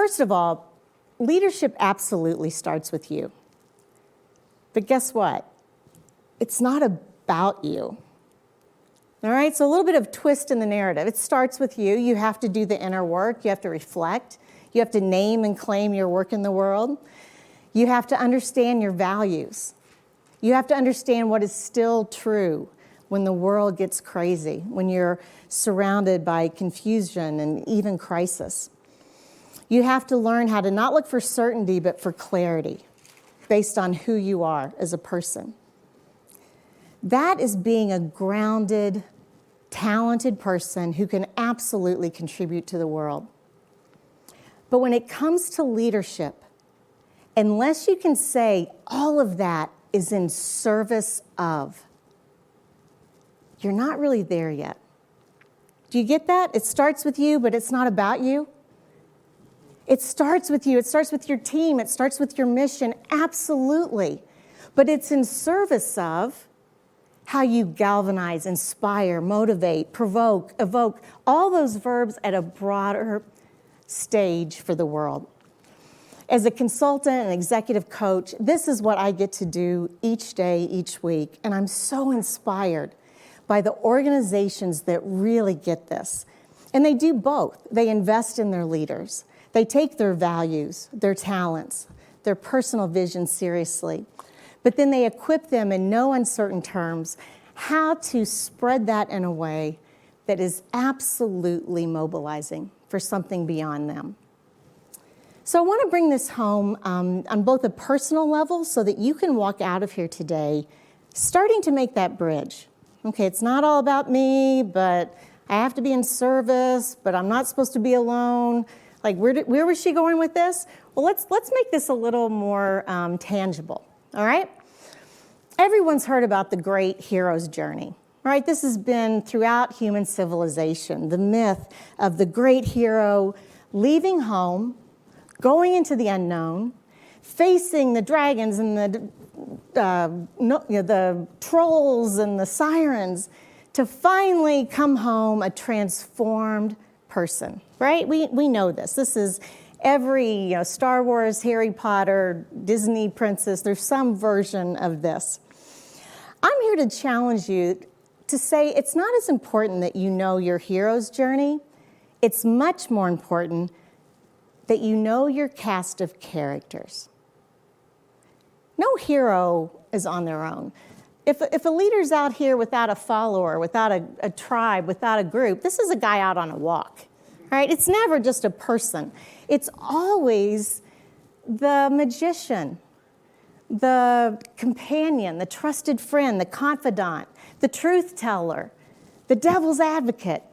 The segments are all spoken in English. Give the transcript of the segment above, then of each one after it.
First of all, leadership absolutely starts with you. But guess what? It's not about you. All right, so a little bit of twist in the narrative. It starts with you. You have to do the inner work. You have to reflect. You have to name and claim your work in the world. You have to understand your values. You have to understand what is still true when the world gets crazy, when you're surrounded by confusion and even crisis. You have to learn how to not look for certainty, but for clarity based on who you are as a person. That is being a grounded, talented person who can absolutely contribute to the world. But when it comes to leadership, unless you can say all of that is in service of, you're not really there yet. Do you get that? It starts with you, but it's not about you. It starts with you. It starts with your team. It starts with your mission, absolutely. But it's in service of how you galvanize, inspire, motivate, provoke, evoke, all those verbs at a broader stage for the world. As a consultant and executive coach, this is what I get to do each day, each week, and I'm so inspired by the organizations that really get this. And they do both. They invest in their leaders. They take their values, their talents, their personal vision seriously. But then they equip them in no uncertain terms how to spread that in a way that is absolutely mobilizing for something beyond them. So I want to bring this home on both a personal level so that you can walk out of here today starting to make that bridge. Okay, it's not all about me, but I have to be in service, but I'm not supposed to be alone. Like, where was she going with this? Well, let's make this a little more tangible. All right? Everyone's heard about the great hero's journey, right? This has been throughout human civilization, the myth of the great hero leaving home, going into the unknown, facing the dragons and the trolls and the sirens to finally come home a transformed person, right? We know this. This is every Star Wars, Harry Potter, Disney princess. There's some version of this. I'm here to challenge you to say it's not as important that you know your hero's journey. It's much more important that you know your cast of characters. No hero is on their own. If a leader's out here without a follower, without a tribe, without a group, this is a guy out on a walk, right? It's never just a person. It's always the magician, the companion, the trusted friend, the confidant, the truth teller, the devil's advocate.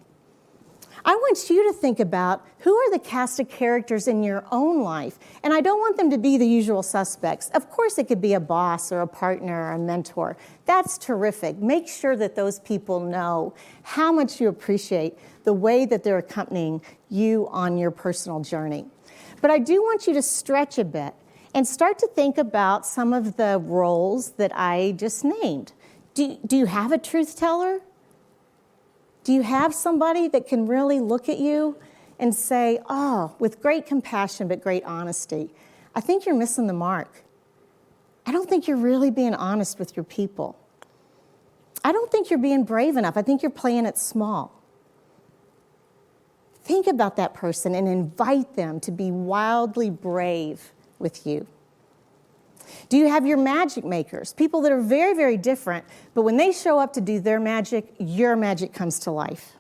I want you to think about who are the cast of characters in your own life. And I don't want them to be the usual suspects. Of course, it could be a boss or a partner or a mentor. That's terrific. Make sure that those people know how much you appreciate the way that they're accompanying you on your personal journey. But I do want you to stretch a bit and start to think about some of the roles that I just named. Do you have a truth teller? Do you have somebody that can really look at you and say, oh, with great compassion but great honesty, I think you're missing the mark. I don't think you're really being honest with your people. I don't think you're being brave enough. I think you're playing it small. Think about that person and invite them to be wildly brave with you. Do you have your magic makers, people that are very, very different, but when they show up to do their magic, your magic comes to life,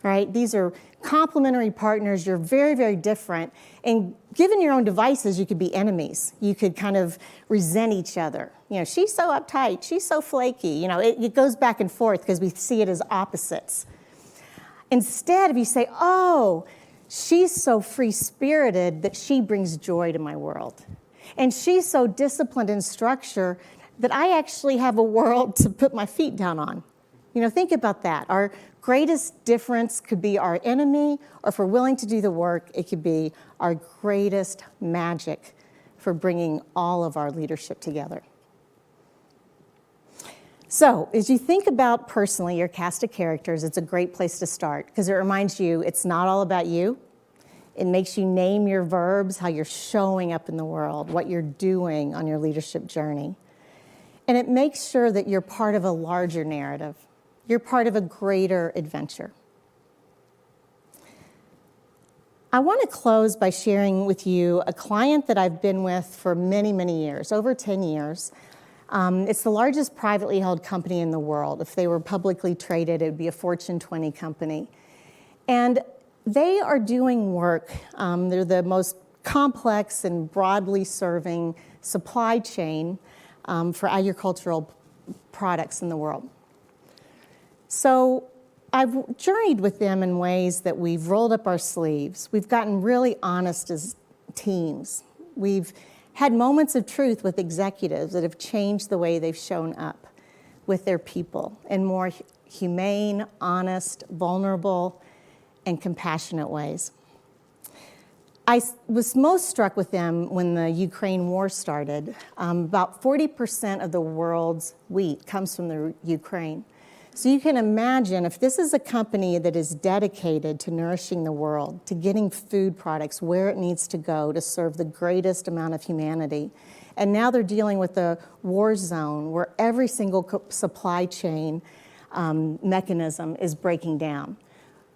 right? These are complementary partners. You're very, very different. And given your own devices, you could be enemies. You could kind of resent each other. She's so uptight. She's so flaky. It goes back and forth because we see it as opposites. Instead, if you say, oh, she's so free-spirited that she brings joy to my world. And she's so disciplined in structure that I actually have a world to put my feet down on. Think about that. Our greatest difference could be our enemy, or if we're willing to do the work, it could be our greatest magic for bringing all of our leadership together. So as you think about personally your cast of characters, it's a great place to start because it reminds you it's not all about you. It makes you name your verbs, how you're showing up in the world, what you're doing on your leadership journey. And it makes sure that you're part of a larger narrative. You're part of a greater adventure. I want to close by sharing with you a client that I've been with for many, many years, over 10 years. It's the largest privately held company in the world. If they were publicly traded, it would be a Fortune 20 company. And they are doing work. They're the most complex and broadly serving supply chain for agricultural products in the world. So I've journeyed with them in ways that we've rolled up our sleeves. We've gotten really honest as teams. We've had moments of truth with executives that have changed the way they've shown up with their people in more humane, honest, vulnerable, and compassionate ways. I was most struck with them when the Ukraine war started. About 40% of the world's wheat comes from the Ukraine. So you can imagine if this is a company that is dedicated to nourishing the world, to getting food products where it needs to go to serve the greatest amount of humanity, and now they're dealing with a war zone where every single supply chain mechanism is breaking down.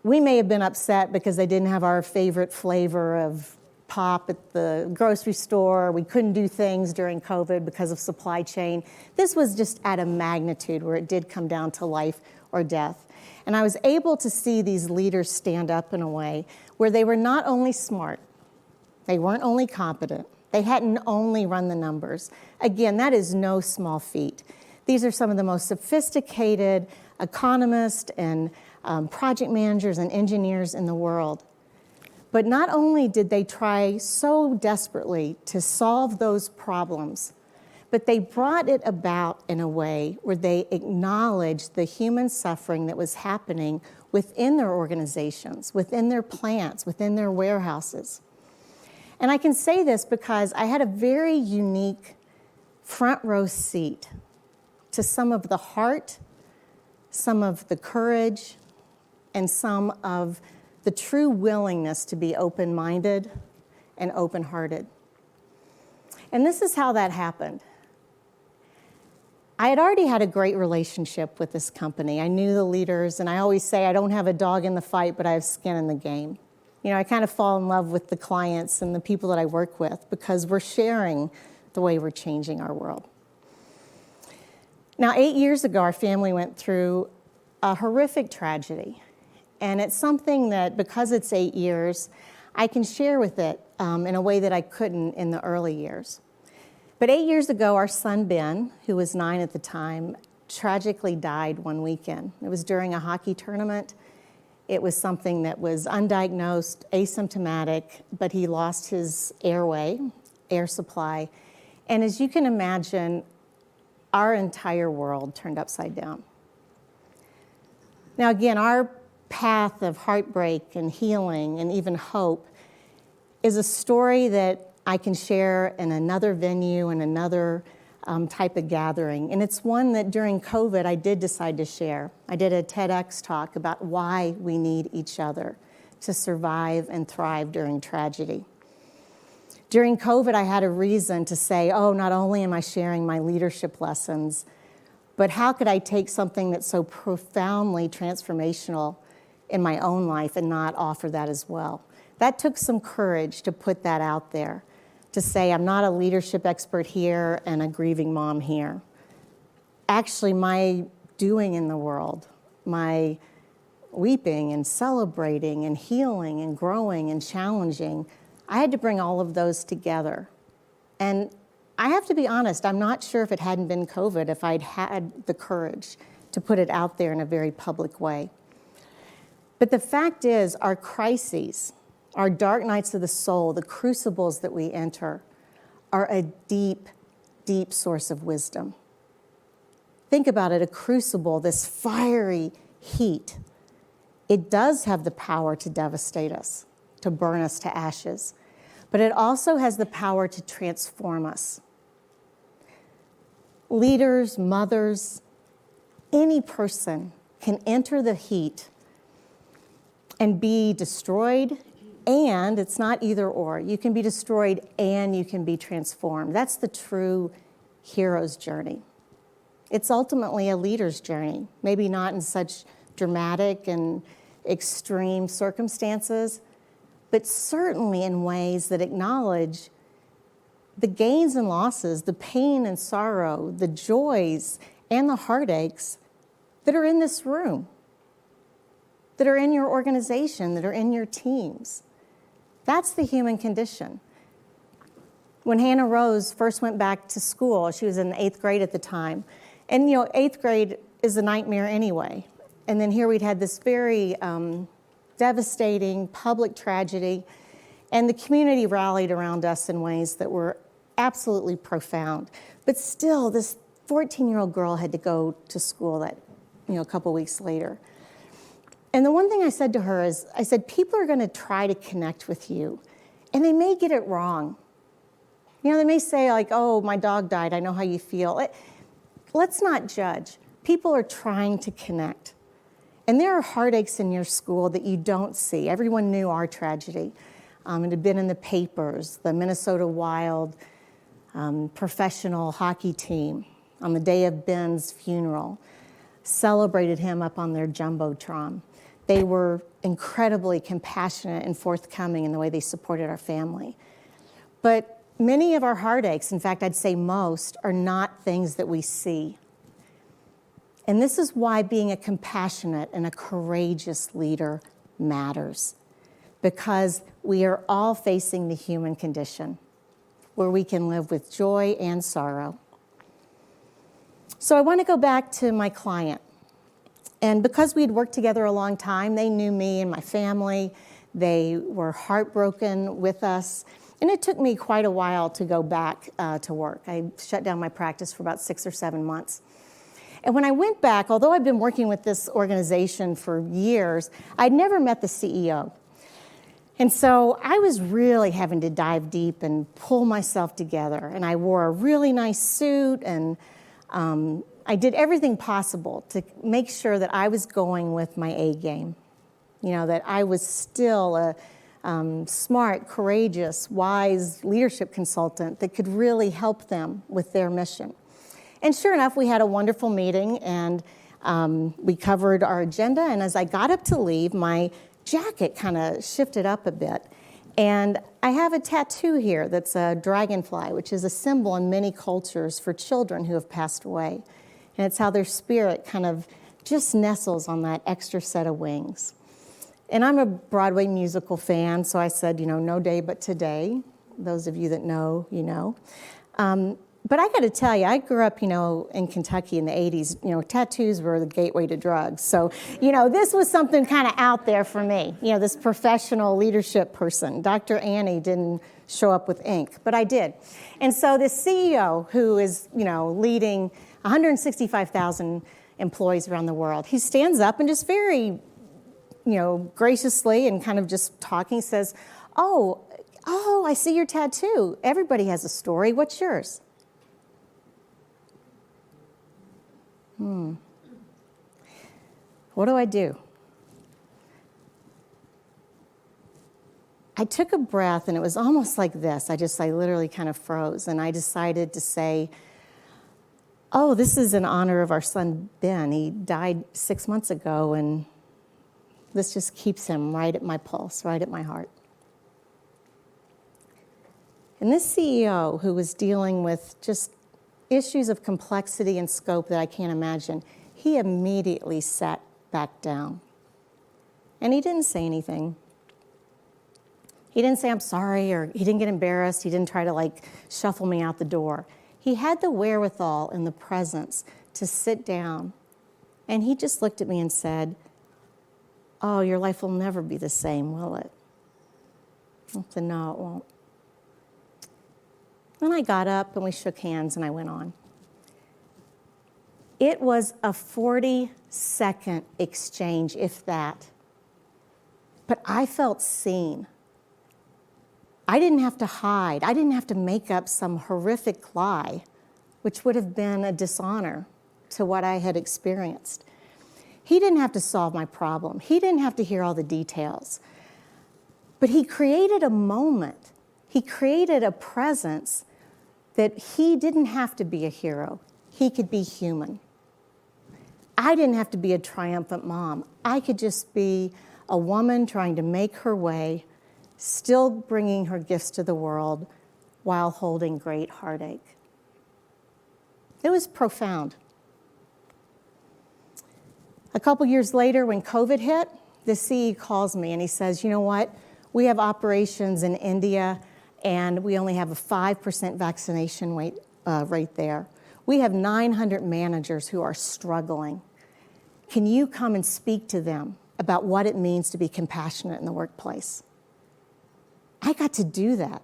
We may have been upset because they didn't have our favorite flavor of pop at the grocery store. We couldn't do things during COVID because of supply chain. This was just at a magnitude where it did come down to life or death. And I was able to see these leaders stand up in a way where they were not only smart, they weren't only competent, they hadn't only run the numbers. Again, that is no small feat. These are some of the most sophisticated economists and project managers and engineers in the world. But not only did they try so desperately to solve those problems, but they brought it about in a way where they acknowledged the human suffering that was happening within their organizations, within their plants, within their warehouses. And I can say this because I had a very unique front row seat to some of the heart, some of the courage, and some of the true willingness to be open-minded and open-hearted. And this is how that happened. I had already had a great relationship with this company. I knew the leaders, and I always say I don't have a dog in the fight, but I have skin in the game. You know, I kind of fall in love with the clients and the people that I work with because we're sharing the way we're changing our world. Now, 8 years ago, our family went through a horrific tragedy. And it's something that, because it's 8 years, I can share with it in a way that I couldn't in the early years. But 8 years ago, our son, Ben, who was 9 at the time, tragically died one weekend. It was during a hockey tournament. It was something that was undiagnosed, asymptomatic, but he lost his air supply. And as you can imagine, our entire world turned upside down. Now, again, our path of heartbreak and healing and even hope is a story that I can share in another venue and another type of gathering. And it's one that during COVID I did decide to share. I did a TEDx talk about why we need each other to survive and thrive during tragedy. During COVID, I had a reason to say, oh, not only am I sharing my leadership lessons, but how could I take something that's so profoundly transformational in my own life and not offer that as well? That took some courage to put that out there, to say I'm not a leadership expert here and a grieving mom here. Actually, my doing in the world, my weeping and celebrating and healing and growing and challenging, I had to bring all of those together. And I have to be honest, I'm not sure if it hadn't been COVID, if I'd had the courage to put it out there in a very public way. But the fact is, our crises, our dark nights of the soul, the crucibles that we enter, are a deep, deep source of wisdom. Think about it, a crucible, this fiery heat. It does have the power to devastate us, to burn us to ashes, but it also has the power to transform us. Leaders, mothers, any person can enter the heat and be destroyed And it's not either or. You can be destroyed and you can be transformed. That's the true hero's journey. It's ultimately a leader's journey, maybe not in such dramatic and extreme circumstances, but certainly in ways that acknowledge the gains and losses, the pain and sorrow, the joys and the heartaches that are in this room, that are in your organization, that are in your teams. That's the human condition. When Hannah Rose first went back to school, she was in 8th grade at the time. And 8th grade is a nightmare anyway. And then here we'd had this very devastating public tragedy, and the community rallied around us in ways that were absolutely profound. But still, this 14-year-old girl had to go to school that, a couple weeks later. And the one thing I said to her is, I said, people are going to try to connect with you, and they may get it wrong. They may say, like, oh, my dog died, I know how you feel. Let's not judge. People are trying to connect. And there are heartaches in your school that you don't see. Everyone knew our tragedy. It had been in the papers, the Minnesota Wild professional hockey team on the day of Ben's funeral celebrated him up on their Jumbotron. They were incredibly compassionate and forthcoming in the way they supported our family. But many of our heartaches, in fact, I'd say most, are not things that we see. And this is why being a compassionate and a courageous leader matters, because we are all facing the human condition where we can live with joy and sorrow. So I want to go back to my client. And because we'd worked together a long time, they knew me and my family. They were heartbroken with us. And it took me quite a while to go back to work. I shut down my practice for about 6 or 7 months. And when I went back, although I'd been working with this organization for years, I'd never met the CEO. And so I was really having to dive deep and pull myself together. And I wore a really nice suit, and I did everything possible to make sure that I was going with my A game. That I was still a smart, courageous, wise leadership consultant that could really help them with their mission. And sure enough, we had a wonderful meeting, and we covered our agenda. And as I got up to leave, my jacket kind of shifted up a bit. And I have a tattoo here that's a dragonfly, which is a symbol in many cultures for children who have passed away. And it's how their spirit kind of just nestles on that extra set of wings. And I'm a Broadway musical fan, so I said, no day but today. Those of you that know, you know. But I got to tell you, I grew up, in Kentucky in the 80s. Tattoos were the gateway to drugs. So, this was something kind of out there for me. This professional leadership person. Dr. Annie didn't show up with ink, but I did. And so this CEO who is, leading 165,000 employees around the world, he stands up and just very, graciously and kind of just talking says, oh, I see your tattoo. Everybody has a story. What's yours? What do I do? I took a breath, and it was almost like this. I literally kind of froze, and I decided to say, oh, this is in honor of our son, Ben. He died 6 months ago, and this just keeps him right at my pulse, right at my heart. And this CEO, who was dealing with just issues of complexity and scope that I can't imagine, he immediately sat back down. And he didn't say anything. He didn't say, I'm sorry, or he didn't get embarrassed. He didn't try to shuffle me out the door. He had the wherewithal and the presence to sit down. And he just looked at me and said, oh, your life will never be the same, will it? I said, no, it won't. Then I got up and we shook hands and I went on. It was a 40-second exchange, if that. But I felt seen. I didn't have to hide. I didn't have to make up some horrific lie, which would have been a dishonor to what I had experienced. He didn't have to solve my problem. He didn't have to hear all the details. But he created a moment. He created a presence that he didn't have to be a hero. He could be human. I didn't have to be a triumphant mom. I could just be a woman trying to make her way, still bringing her gifts to the world while holding great heartache. It was profound. A couple years later, when COVID hit, the CE calls me and he says, you know what? We have operations in India and we only have a 5% vaccination rate there. We have 900 managers who are struggling. Can you come and speak to them about what it means to be compassionate in the workplace? I got to do that.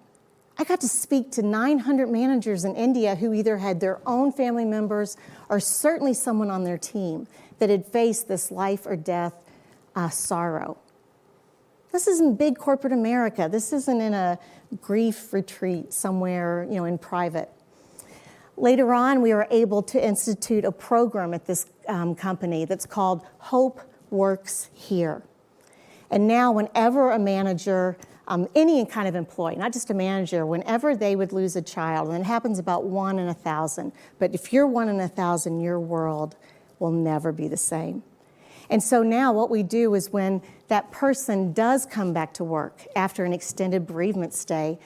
I got to speak to 900 managers in India who either had their own family members or certainly someone on their team that had faced this life or death sorrow. This isn't big corporate America. This isn't in a grief retreat somewhere, in private. Later on, we were able to institute a program at this company that's called Hope Works Here. And now whenever a manager, any kind of employee, not just a manager, whenever they would lose a child, and it happens about 1 in 1,000, but if you're 1 in 1,000, your world will never be the same. And so now what we do is when that person does come back to work after an extended bereavement stay,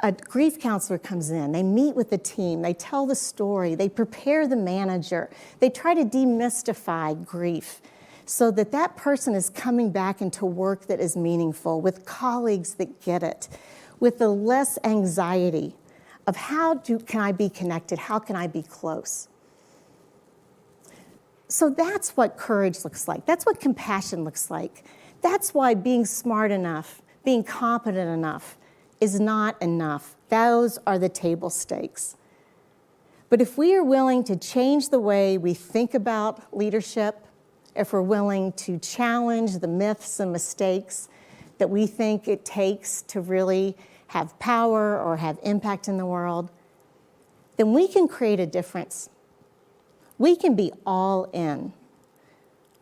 a grief counselor comes in, they meet with the team, they tell the story, they prepare the manager, they try to demystify grief so that that person is coming back into work that is meaningful, with colleagues that get it, with the less anxiety of can I be connected, how can I be close? So that's what courage looks like. That's what compassion looks like. That's why being smart enough, being competent enough is not enough. Those are the table stakes. But if we are willing to change the way we think about leadership, if we're willing to challenge the myths and mistakes that we think it takes to really have power or have impact in the world, then we can create a difference. We can be all in.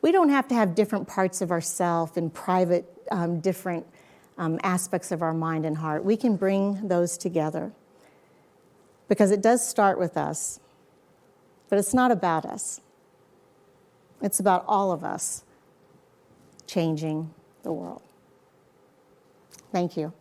We don't have to have different parts of ourselves and private, different aspects of our mind and heart. We can bring those together because it does start with us, but it's not about us. It's about all of us changing the world. Thank you.